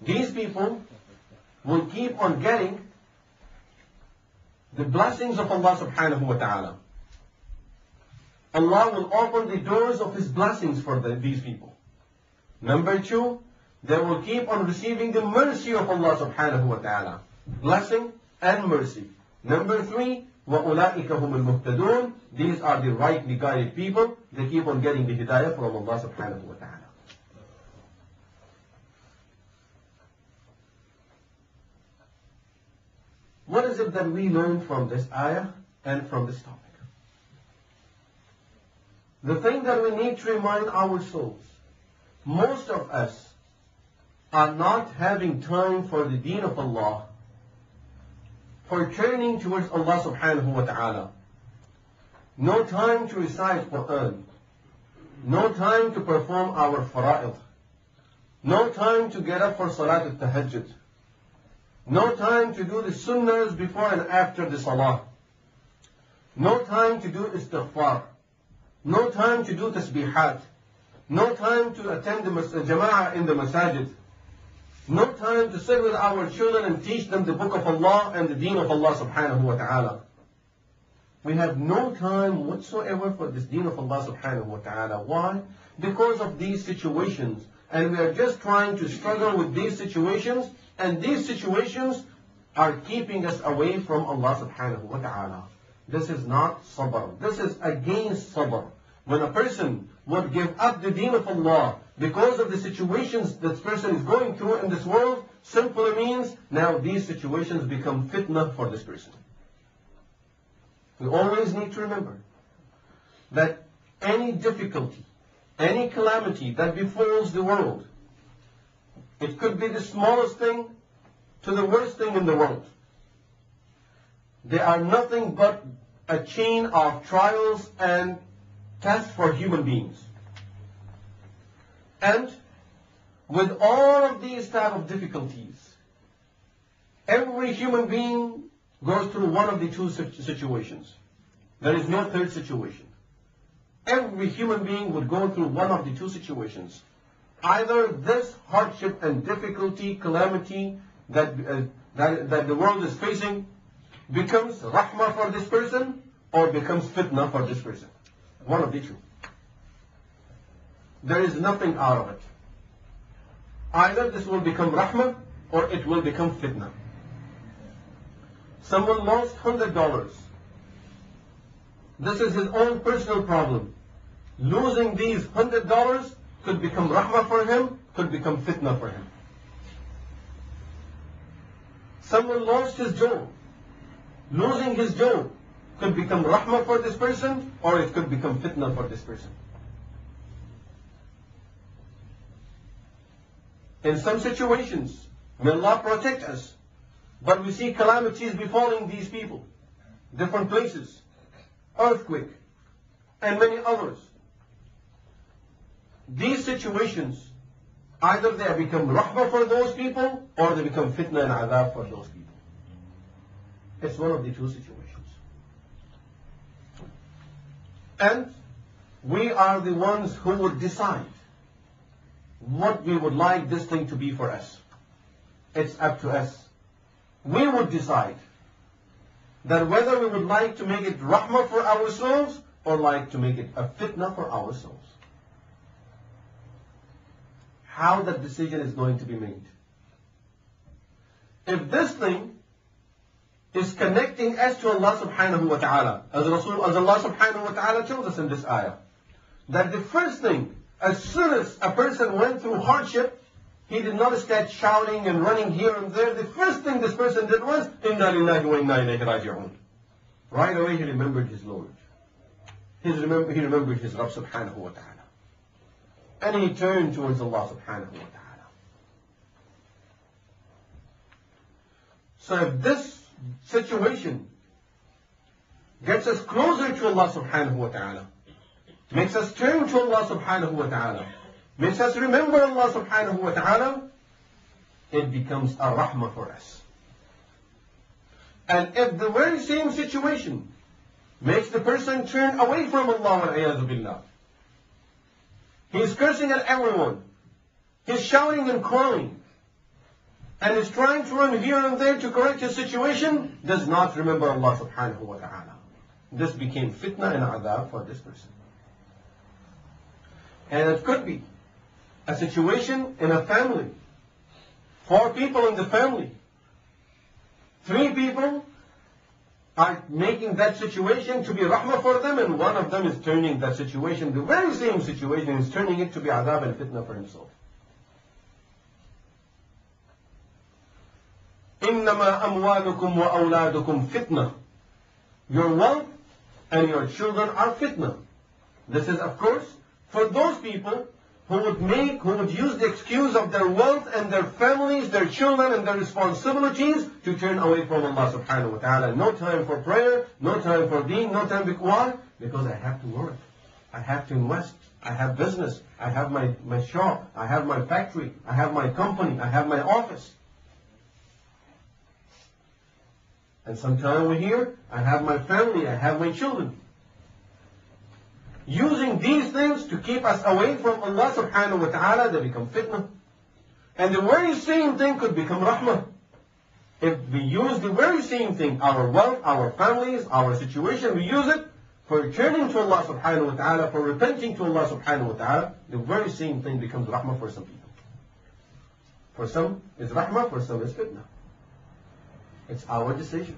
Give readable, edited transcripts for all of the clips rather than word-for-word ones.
these people will keep on getting the blessings of Allah subhanahu wa ta'ala. Allah will open the doors of His blessings for these people. Number two, they will keep on receiving the mercy of Allah subhanahu wa ta'ala. Blessing and mercy. Number three, وَأُولَٰئِكَ هُمُ الْمُهْتَدُونَ. These are the rightly guided people. They keep on getting the hidayah from Allah subhanahu wa ta'ala. What is it that we learn from this ayah and from this topic? The thing that we need to remind ourselves, most of us are not having time for the deen of Allah, for turning towards Allah subhanahu wa ta'ala. No time to recite Quran. No time to perform our fara'id. No time to get up for Salat al-Tahajjud. No time to do the sunnahs before and after the Salah. No time to do istighfar. No time to do tasbihat. No time to attend the jama'ah in the masajid. No time to sit with our children and teach them the book of Allah and the deen of Allah subhanahu wa ta'ala. We have no time whatsoever for this deen of Allah subhanahu wa ta'ala. Why? Because of these situations. And we are just trying to struggle with these situations, and these situations are keeping us away from Allah subhanahu wa ta'ala. This is not sabr. This is against sabr. When a person would give up the deen of Allah because of the situations this person is going through in this world, simply means now these situations become fitna for this person. We always need to remember that any difficulty, any calamity that befalls the world, it could be the smallest thing to the worst thing in the world. They are nothing but a chain of trials and tests for human beings. And with all of these type of difficulties, every human being goes through one of the two situations. There is no third situation. Every human being would go through one of the two situations. Either this hardship and difficulty, calamity that the world is facing becomes rahmah for this person, or becomes fitna for this person. One of the two. There is nothing out of it. Either this will become rahmah, or it will become fitna. Someone lost $100. This is his own personal problem. Losing these $100 could become rahmah for him, could become fitna for him. Someone lost his job. Losing his job could become rahmah for this person, or it could become fitna for this person. In some situations, may Allah protect us, but we see calamities befalling these people, different places, earthquake, and many others. These situations, either they become rahmah for those people, or they become fitna and adab for those people. It's one of the two situations. And we are the ones who would decide what we would like this thing to be for us. It's up to us. We would decide that whether we would like to make it rahmah for ourselves, or like to make it a fitna for ourselves. How that decision is going to be made. If this thing is connecting us to Allah subhanahu wa ta'ala, as Allah subhanahu wa ta'ala tells us in this ayah, that the first thing, as soon as a person went through hardship, he did not start shouting and running here and there. The first thing this person did was, Inna lillahi wa inna ilayhi raji'un. Right away he remembered his Lord. He remembered his Rabb subhanahu wa ta'ala. And he turned towards Allah subhanahu wa ta'ala. So if this situation gets us closer to Allah subhanahu wa ta'ala, makes us turn to Allah subhanahu wa ta'ala, makes us remember Allah subhanahu wa ta'ala, it becomes a rahmah for us. And if the very same situation makes the person turn away from Allah wal-iyadhu billah, he is cursing at everyone, he's shouting and crying, and is trying to run here and there to correct his situation, does not remember Allah subhanahu wa ta'ala. This became fitna and adab for this person. And it could be a situation in a family. 4 people in the family. 3 people are making that situation to be rahmah for them, and one of them is turning that situation, the very same situation, is turning it to be adab and fitna for himself. إِنَّمَا أَمْوَالُكُمْ وَأَوْلَادُكُمْ fitna. Your wealth and your children are fitna. This is, of course, for those people who would use the excuse of their wealth and their families, their children and their responsibilities to turn away from Allah subhanahu wa ta'ala. No time for prayer, no time for deen, no time. Why? Because I have to work. I have to invest. I have business. I have my shop. I have my factory. I have my company. I have my office. And sometime we're here, I have my family. I have my children. Using these things to keep us away from Allah subhanahu wa ta'ala, they become fitna. And the very same thing could become rahmah. If we use the very same thing, our wealth, our families, our situation, we use it for turning to Allah subhanahu wa ta'ala, for repenting to Allah subhanahu wa ta'ala, the very same thing becomes rahmah for some people. For some it's rahmah, for some it's fitna. It's our decision.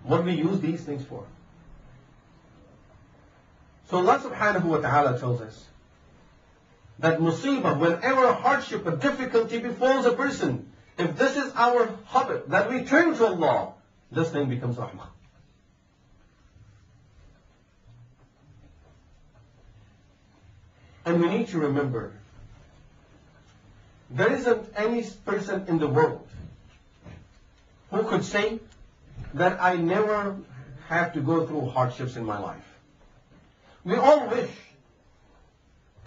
What we use these things for. So Allah subhanahu wa ta'ala tells us that musibah, whenever a hardship, a difficulty befalls a person, if this is our habit, that we turn to Allah, this thing becomes rahmah. And we need to remember, there isn't any person in the world who could say that I never have to go through hardships in my life. We all wish.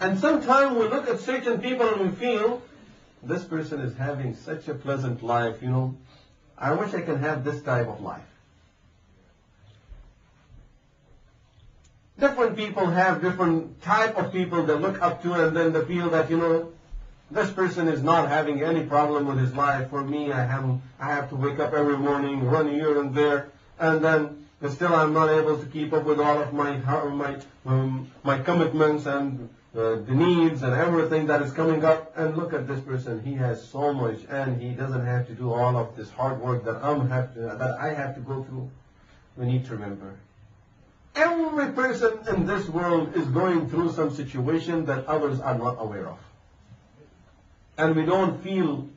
And sometimes we look at certain people and we feel, this person is having such a pleasant life, I wish I can have this type of life. Different people have different type of people they look up to, and then they feel that, this person is not having any problem with his life. For me, I have to wake up every morning, run here and there, and then still I'm not able to keep up with all of my commitments and the needs and everything that is coming up. And look at this person, he has so much, and he doesn't have to do all of this hard work that I have to go through. We need to remember, every person in this world is going through some situation that others are not aware of. And we don't feel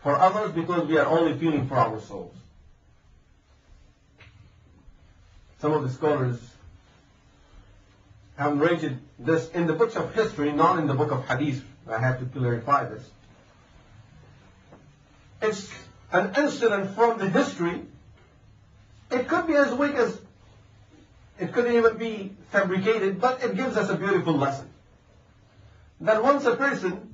for others because we are only feeling for ourselves. Some of the scholars have rated this in the books of history, not in the book of hadith. I have to clarify this. It's an incident from the history. It could be as weak as, it could even be fabricated, but it gives us a beautiful lesson. That once a person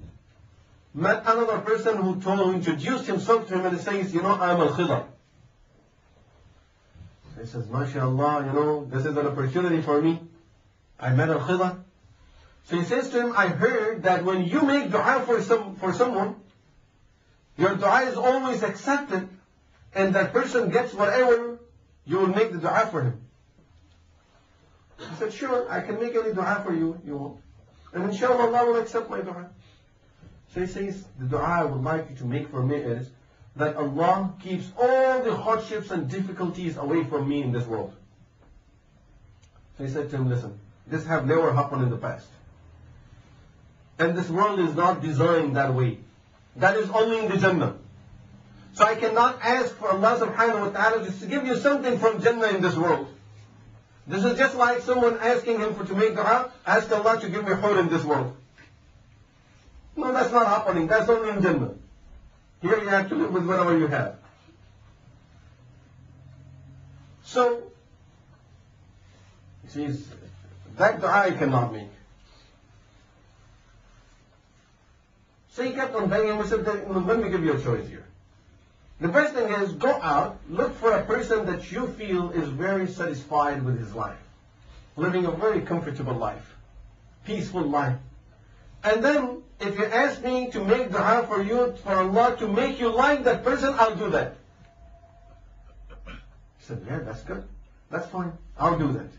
met another person who introduced himself to him, and he says, I'm Al-Khidr. He says, MashaAllah, this is an opportunity for me. I met Al-Khidr. So he says to him, I heard that when you make dua for someone, your dua is always accepted, and that person gets whatever you will make the dua for him. He said, sure, I can make any dua for you want. And inshallah, Allah will accept my dua. So he says, the dua I would like you to make for me is that Allah keeps all the hardships and difficulties away from me in this world. So he said to him, listen, this have never happened in the past. And this world is not designed that way. That is only in the Jannah. So I cannot ask for Allah subhanahu wa ta'ala just to give you something from Jannah in this world. This is just like someone asking him to make dua, ask Allah to give me hur in this world. No, that's not happening. That's only in Jannah. Here you have to live with whatever you have. So, he says, that dua I cannot make. So he kept on begging him and said, let me give you a choice here. The best thing is, go out, look for a person that you feel is very satisfied with his life, living a very comfortable life, peaceful life. And then if you ask me to make dua for you, for Allah to make you like that person, I'll do that. He said, yeah, that's good. That's fine. I'll do that.